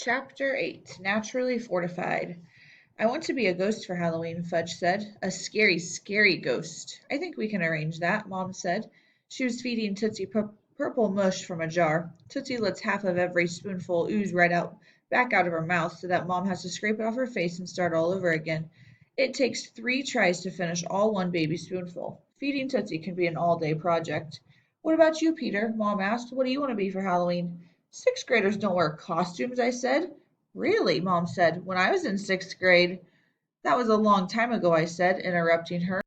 Chapter 8 Naturally Fortified. I want to be a ghost for Halloween, Fudge said. A scary, scary ghost. I think we can arrange that, Mom said. She was feeding Tootsie purple mush from a jar. Tootsie lets half of every spoonful ooze right out back out of her mouth so that Mom has to scrape it off her face and start all over again. It takes 3 tries to finish all one baby spoonful. Feeding Tootsie can be an all-day project. What about you, Peter? Mom asked. What do you want to be for Halloween? Sixth graders don't wear costumes, I said. Really? Mom said. When I was in sixth grade. That was a long time ago, I said, interrupting her.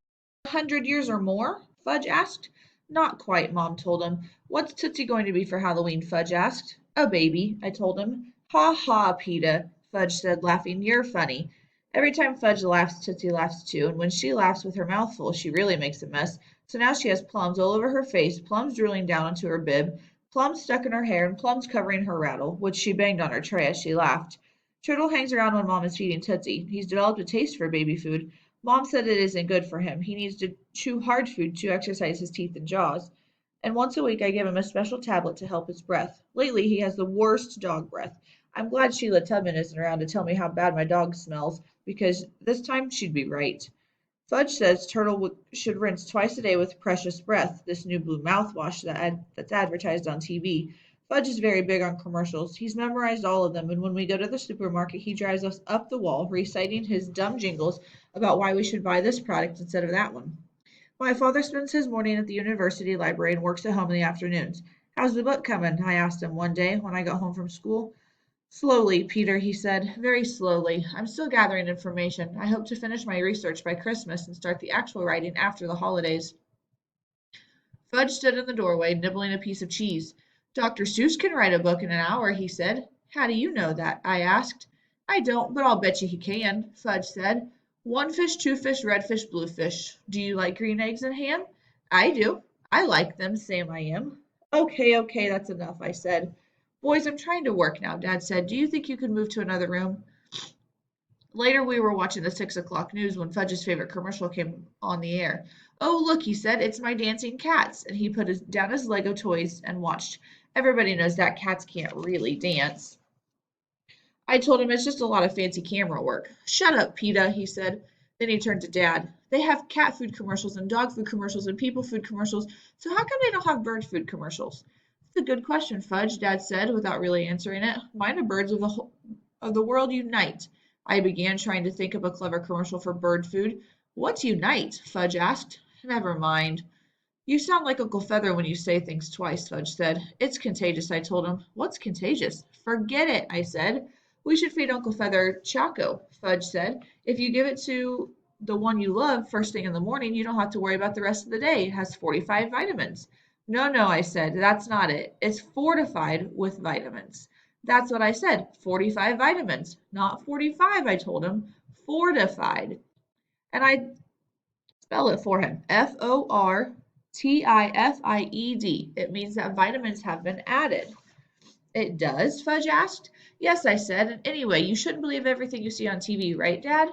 100 years or more? Fudge asked. Not quite, Mom told him. What's Tootsie going to be for Halloween? Fudge asked. A baby, I told him. Ha ha, Peta, Fudge said, laughing. You're funny. Every time Fudge laughs, Tootsie laughs too, and when she laughs with her mouth full, she really makes a mess. So now she has plums all over her face, plums drooling down into her bib, plums stuck in her hair, and plums covering her rattle, which she banged on her tray as she laughed. Turtle hangs around when Mom is feeding Tootsie. He's developed a taste for baby food. Mom said it isn't good for him. He needs to chew hard food to exercise his teeth and jaws. And once a week I give him a special tablet to help his breath. Lately he has the worst dog breath. I'm glad Sheila Tubman isn't around to tell me how bad my dog smells, because this time she'd be right. Fudge says Turtle should rinse twice a day with Precious Breath, this new blue mouthwash that's advertised on TV. Fudge is very big on commercials. He's memorized all of them, and when we go to the supermarket, he drives us up the wall, reciting his dumb jingles about why we should buy this product instead of that one. My father spends his morning at the university library and works at home in the afternoons. How's the book coming? I asked him one day when I got home from school. Slowly, Peter, he said, very slowly. I'm still gathering information. I hope to finish my research by Christmas and start the actual writing after the holidays. Fudge stood in the doorway, nibbling a piece of cheese. Dr. Seuss can write a book in an hour, he said. How do you know that? I asked. I don't, but I'll bet you he can, Fudge said. One fish, two fish, red fish, blue fish. Do you like green eggs and ham? I do. I like them, Sam I am. Okay, okay, that's enough, I said. Boys, I'm trying to work now, Dad said. Do you think you could move to another room? Later, we were watching the 6 o'clock news when Fudge's favorite commercial came on the air. Oh, look, he said, it's my dancing cats. And he put down his Lego toys and watched. Everybody knows that cats can't really dance. I told him it's just a lot of fancy camera work. Shut up, Peta, he said. Then he turned to Dad. They have cat food commercials and dog food commercials and people food commercials, so how come they don't have bird food commercials? It's a good question, Fudge, Dad said without really answering it. Why do birds of the world unite? I began trying to think of a clever commercial for bird food. What's unite? Fudge asked. Never mind. You sound like Uncle Feather when you say things twice, Fudge said. It's contagious, I told him. What's contagious? Forget it, I said. We should feed Uncle Feather Choco, Fudge said. If you give it to the one you love first thing in the morning, you don't have to worry about the rest of the day. It has 45 vitamins. No, no, I said. That's not it. It's fortified with vitamins. That's what I said. 45 vitamins. Not 45, I told him. Fortified. And I spell it for him. Fortified. It means that vitamins have been added. It does? Fudge asked. Yes, I said. And anyway, you shouldn't believe everything you see on TV, right, Dad?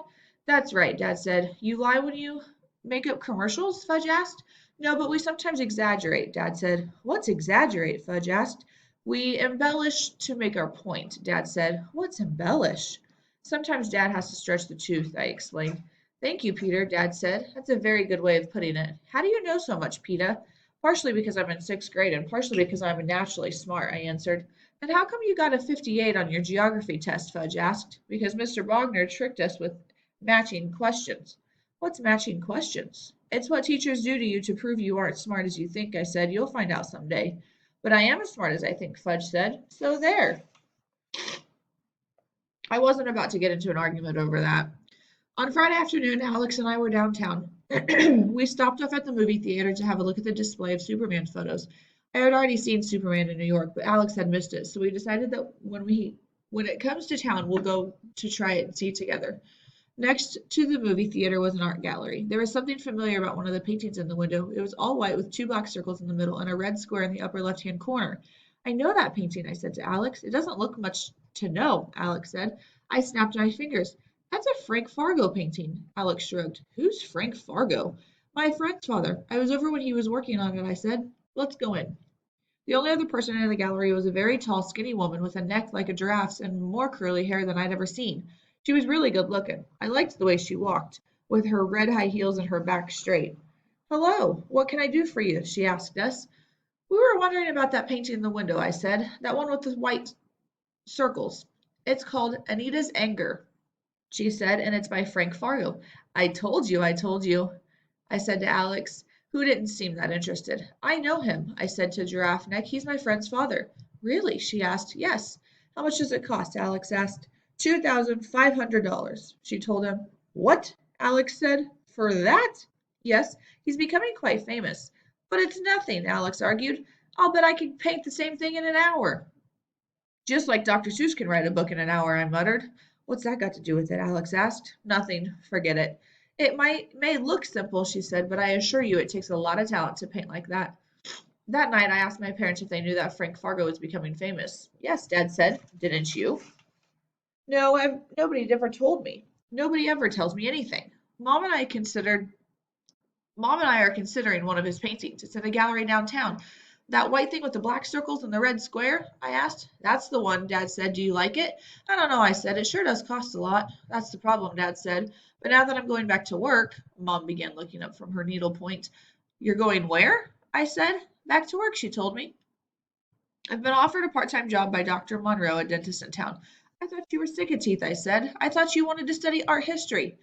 That's right, Dad said. You lie when you make up commercials? Fudge asked. No, but we sometimes exaggerate, Dad said. What's exaggerate? Fudge asked. We embellish to make our point, Dad said. What's embellish? Sometimes Dad has to stretch the truth, I explained. Thank you, Peter, Dad said. That's a very good way of putting it. How do you know so much, Peta? Partially because I'm in sixth grade and partially because I'm naturally smart, I answered. And how come you got a 58 on your geography test? Fudge asked. Because Mr. Bogner tricked us with matching questions. What's matching questions? It's what teachers do to you to prove you aren't smart as you think, I said. You'll find out someday. But I am as smart as I think, Fudge said. So there. I wasn't about to get into an argument over that. On Friday afternoon, Alex and I were downtown. We stopped off at the movie theater to have a look at the display of Superman photos. I had already seen Superman in New York, but Alex had missed it, so we decided that when it comes to town, we'll go to try it and see together. Next to the movie theater was an art gallery. There was something familiar about one of the paintings in the window. It was all white with 2 black circles in the middle and a red square in the upper left-hand corner. I know that painting, I said to Alex. It doesn't look much to know, Alex said. I snapped my fingers. That's a Frank Fargo painting, Alex shrugged. Who's Frank Fargo? My friend's father. I was over when he was working on it, I said. Let's go in. The only other person in the gallery was a very tall, skinny woman with a neck like a giraffe's and more curly hair than I'd ever seen. She was really good looking. I liked the way she walked, with her red high heels and her back straight. Hello, what can I do for you? She asked us. We were wondering about that painting in the window, I said. That one with the white circles. It's called Anita's Anger, she said, and it's by Frank Fargo. I told you, I said to Alex, who didn't seem that interested. I know him, I said to Giraffe Neck. He's my friend's father. Really? She asked. Yes. How much does it cost? Alex asked. $2,500, she told him. What? Alex said. For that? Yes, he's becoming quite famous. But it's nothing, Alex argued. I'll bet I can paint the same thing in an hour. Just like Dr. Seuss can write a book in an hour, I muttered. What's that got to do with it? Alex asked. Nothing. Forget it. It may look simple, she said, but I assure you it takes a lot of talent to paint like that. That night I asked my parents if they knew that Frank Fargo was becoming famous. Yes, Dad said. Didn't you? No, nobody ever told me. Nobody ever tells me anything. Mom and I are considering one of his paintings. It's in a gallery downtown. That white thing with the black circles and the red square? I asked. That's the one, Dad said. Do you like it? I don't know, I said. It sure does cost a lot. That's the problem, Dad said. But now that I'm going back to work, Mom began looking up from her needlepoint. You're going where? I said. Back to work, she told me. I've been offered a part-time job by Dr. Monroe, a dentist in town. I thought you were sick of teeth, I said. I thought you wanted to study art history.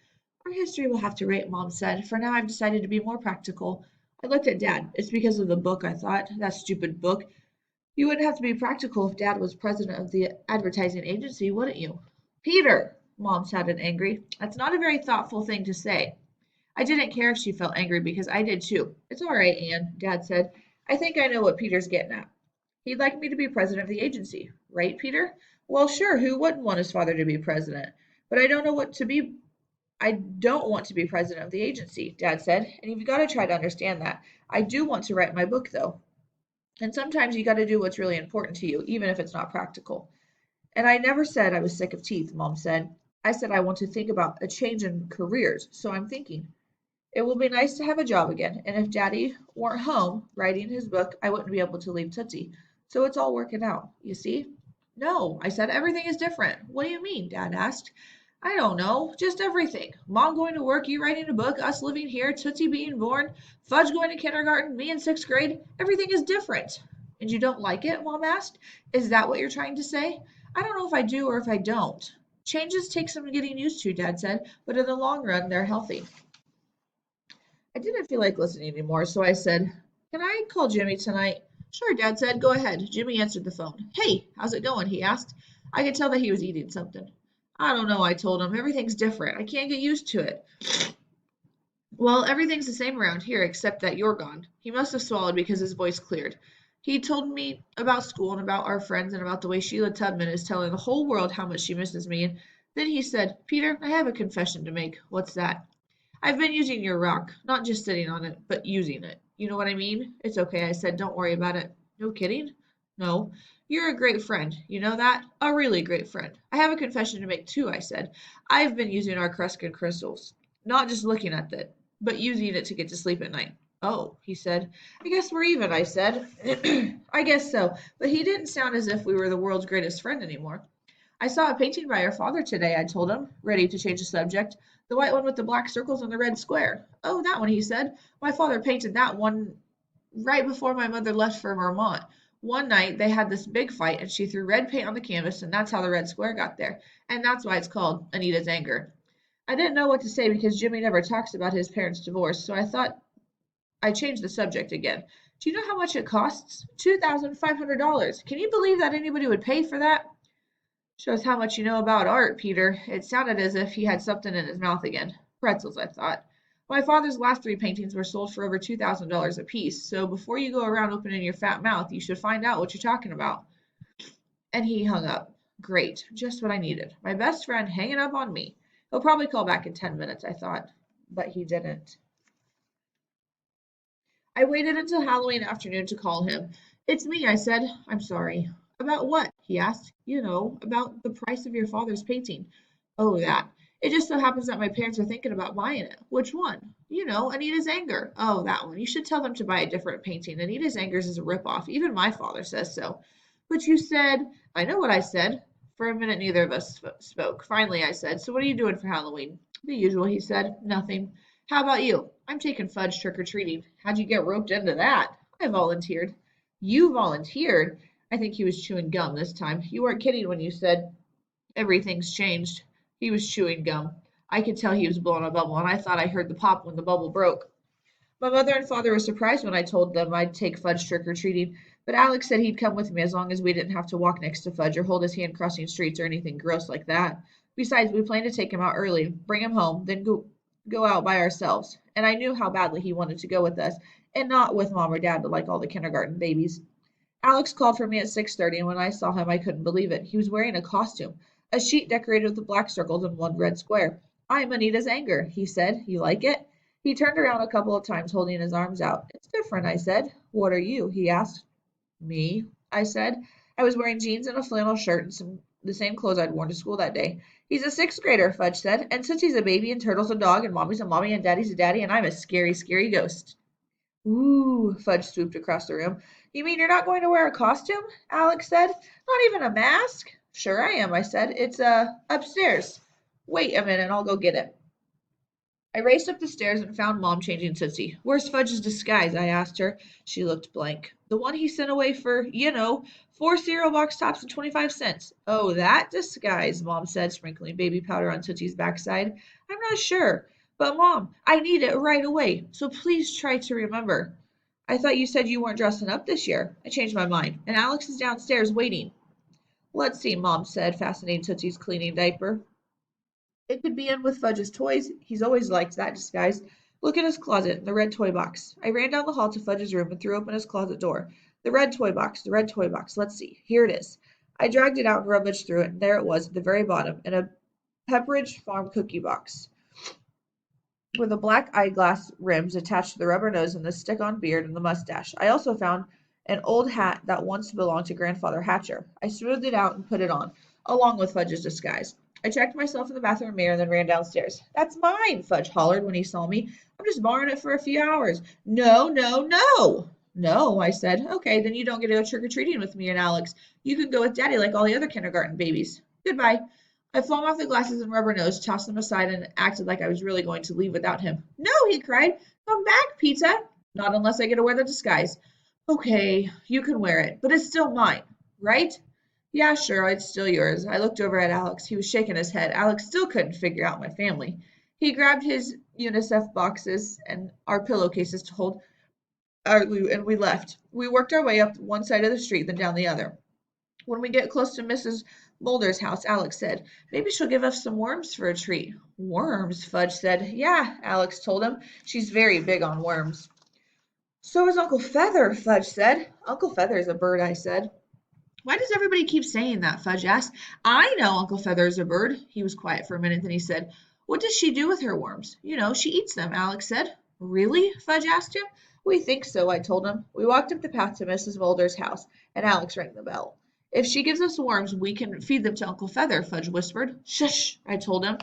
Art history will have to wait, Mom said. For now, I've decided to be more practical. I looked at Dad. It's because of the book, I thought. That stupid book. You wouldn't have to be practical if Dad was president of the advertising agency, wouldn't you? Peter, Mom sounded angry. That's not a very thoughtful thing to say. I didn't care if she felt angry because I did too. It's all right, Anne, Dad said. I think I know what Peter's getting at. He'd like me to be president of the agency, right, Peter? Well, sure, who wouldn't want his father to be president? But I don't want to be president of the agency, Dad said, and you've got to try to understand that. I do want to write my book, though. And sometimes you got to do what's really important to you, even if it's not practical. And I never said I was sick of teeth, Mom said. I said I want to think about a change in careers, so I'm thinking. It will be nice to have a job again, and if Daddy weren't home writing his book, I wouldn't be able to leave Tootsie. So it's all working out, you see? No, I said, everything is different. What do you mean? Dad asked. I don't know, just everything. Mom going to work, you writing a book, us living here, Tootsie being born, Fudge going to kindergarten, me in sixth grade. Everything is different. And you don't like it? Mom asked. Is that what you're trying to say? I don't know if I do or if I don't. Changes take some getting used to, Dad said, but in the long run, they're healthy. I didn't feel like listening anymore, so I said, Can I call Jimmy tonight? Sure, Dad said. Go ahead. Jimmy answered the phone. Hey, how's it going? He asked. I could tell that he was eating something. I don't know, I told him. Everything's different. I can't get used to it. Well, everything's the same around here, except that you're gone. He must have swallowed because his voice cleared. He told me about school and about our friends and about the way Sheila Tubman is telling the whole world how much she misses me. And then he said, Peter, I have a confession to make. What's that? I've been using your rock, not just sitting on it, but using it. You know what I mean? It's okay, I said. Don't worry about it. No kidding? No. You're a great friend. You know that? A really great friend. I have a confession to make too, I said. I've been using our Kreskin crystals. Not just looking at it, but using it to get to sleep at night. Oh, he said. I guess we're even, I said. I guess so. But he didn't sound as if we were the world's greatest friend anymore. I saw a painting by your father today, I told him, ready to change the subject. The white one with the black circles and the red square. Oh, that one, he said. My father painted that one right before my mother left for Vermont. One night they had this big fight and she threw red paint on the canvas and that's how the red square got there. And that's why it's called Anita's Anger. I didn't know what to say because Jimmy never talks about his parents' divorce, so I thought I changed the subject again. Do you know how much it costs? $2,500. Can you believe that anybody would pay for that? Shows how much you know about art, Peter. It sounded as if he had something in his mouth again. Pretzels, I thought. My father's last three paintings were sold for over $2,000 apiece, so before you go around opening your fat mouth, you should find out what you're talking about. And he hung up. Great, just what I needed. My best friend hanging up on me. He'll probably call back in 10 minutes, I thought, but he didn't. I waited until Halloween afternoon to call him. It's me, I said. I'm sorry. About what? He asked. You know, about the price of your father's painting. Oh, that. It just so happens that my parents are thinking about buying it. Which one? You know, Anita's Anger. Oh, that one. You should tell them to buy a different painting. Anita's Anger is a ripoff. Even my father says so. But you said, I know what I said. For a minute, neither of us spoke. Finally, I said, so what are you doing for Halloween? The usual, he said. Nothing. How about you? I'm taking Fudge trick-or-treating. How'd you get roped into that? I volunteered. You volunteered? I think he was chewing gum this time. You weren't kidding when you said everything's changed. He was chewing gum. I could tell he was blowing a bubble, and I thought I heard the pop when the bubble broke. My mother and father were surprised when I told them I'd take Fudge trick-or-treating, but Alex said he'd come with me as long as we didn't have to walk next to Fudge or hold his hand crossing streets or anything gross like that. Besides, we planned to take him out early, bring him home, then go out by ourselves. And I knew how badly he wanted to go with us, and not with mom or dad like all the kindergarten babies. Alex called for me at 6:30, and when I saw him, I couldn't believe it. He was wearing a costume, a sheet decorated with black circles and one red square. I'm Anita's Anger, he said. You like it? He turned around a couple of times, holding his arms out. It's different, I said. What are you? He asked. Me, I said. I was wearing jeans and a flannel shirt and the same clothes I'd worn to school that day. He's a sixth grader, Fudge said, and since he's a baby and Turtle's a dog and Mommy's a mommy and Daddy's a daddy and I'm a scary, scary ghost. Ooh, Fudge swooped across the room. You mean you're not going to wear a costume? Alex said. Not even a mask? Sure I am, I said. It's, upstairs. Wait a minute, I'll go get it. I raced up the stairs and found Mom changing Tootsie. Where's Fudge's disguise? I asked her. She looked blank. The one he sent away for, 4 cereal box tops and 25 cents. Oh, that disguise, Mom said, sprinkling baby powder on Tootsie's backside. I'm not sure. But, Mom, I need it right away, so please try to remember. I thought you said you weren't dressing up this year. I changed my mind, and Alex is downstairs waiting. Let's see, Mom said, fastening Tootsie's cleaning diaper. It could be in with Fudge's toys. He's always liked that disguise. Look in his closet, the red toy box. I ran down the hall to Fudge's room and threw open his closet door. The red toy box, the red toy box. Let's see. Here it is. I dragged it out and rummaged through it, and there it was at the very bottom, in a Pepperidge Farm cookie box, with the black eyeglass rims attached to the rubber nose and the stick-on beard and the mustache. I also found an old hat that once belonged to Grandfather Hatcher. I smoothed it out and put it on, along with Fudge's disguise. I checked myself in the bathroom mirror and then ran downstairs. That's mine, Fudge hollered when he saw me. I'm just borrowing it for a few hours. No, no, no. No, I said. Okay, then you don't get to go trick-or-treating with me and Alex. You can go with Daddy like all the other kindergarten babies. Goodbye. I flung off the glasses and rubber nose, tossed them aside, and acted like I was really going to leave without him. No, he cried. Come back, Pizza. Not unless I get to wear the disguise. Okay, you can wear it, but it's still mine, right? Yeah, sure, it's still yours. I looked over at Alex. He was shaking his head. Alex still couldn't figure out my family. He grabbed his UNICEF boxes and our pillowcases to hold our loot, and we left. We worked our way up one side of the street, then down the other. When we get close to Mrs. Mulder's house, Alex said, maybe she'll give us some worms for a treat. Worms, Fudge said. Yeah, Alex told him. She's very big on worms. So is Uncle Feather, Fudge said. Uncle Feather is a bird, I said. Why does everybody keep saying that? Fudge asked. I know Uncle Feather is a bird. He was quiet for a minute, then he said, what does she do with her worms? You know, she eats them, Alex said. Really? Fudge asked him. We think so, I told him. We walked up the path to Mrs. Mulder's house, and Alex rang the bell. If she gives us worms, we can feed them to Uncle Feather, Fudge whispered. Shush, I told him.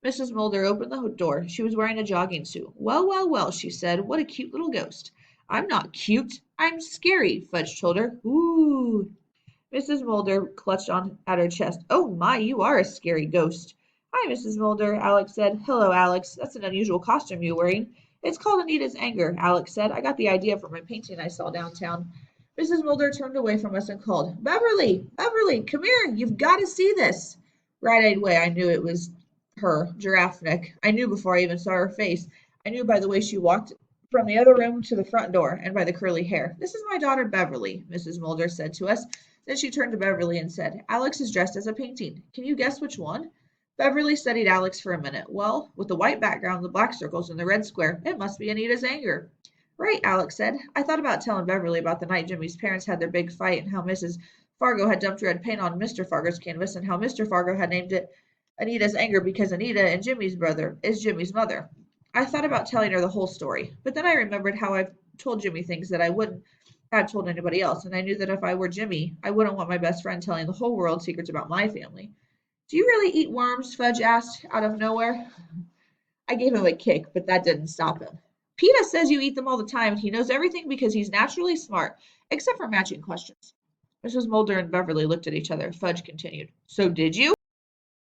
Mrs. Mulder opened the door. She was wearing a jogging suit. Well, well, well, she said. What a cute little ghost. I'm not cute. I'm scary, Fudge told her. Ooh. Mrs. Mulder clutched on at her chest. Oh my, you are a scary ghost. Hi, Mrs. Mulder, Alex said. Hello, Alex. That's an unusual costume you're wearing. It's called Anita's Anger, Alex said. I got the idea from my painting I saw downtown. Mrs. Mulder turned away from us and called, Beverly, Beverly, come here. You've got to see this. Right away, I knew it was her, Giraffe Neck. I knew before I even saw her face. I knew by the way she walked from the other room to the front door and by the curly hair. This is my daughter, Beverly, Mrs. Mulder said to us. Then she turned to Beverly and said, Alex is dressed as a painting. Can you guess which one? Beverly studied Alex for a minute. Well, with the white background, the black circles, and the red square, it must be Anita's Anger. Right, Alex said. I thought about telling Beverly about the night Jimmy's parents had their big fight and how Mrs. Fargo had dumped red paint on Mr. Fargo's canvas and how Mr. Fargo had named it Anita's Anger because Anita and Jimmy's brother is Jimmy's mother. I thought about telling her the whole story, but then I remembered how I've told Jimmy things that I wouldn't have told anybody else, and I knew that if I were Jimmy, I wouldn't want my best friend telling the whole world secrets about my family. Do you really eat worms? Fudge asked out of nowhere. I gave him a kick, but that didn't stop him. PETA says you eat them all the time, and he knows everything because he's naturally smart, except for matching questions. Mrs. Mulder and Beverly looked at each other. Fudge continued. So did you?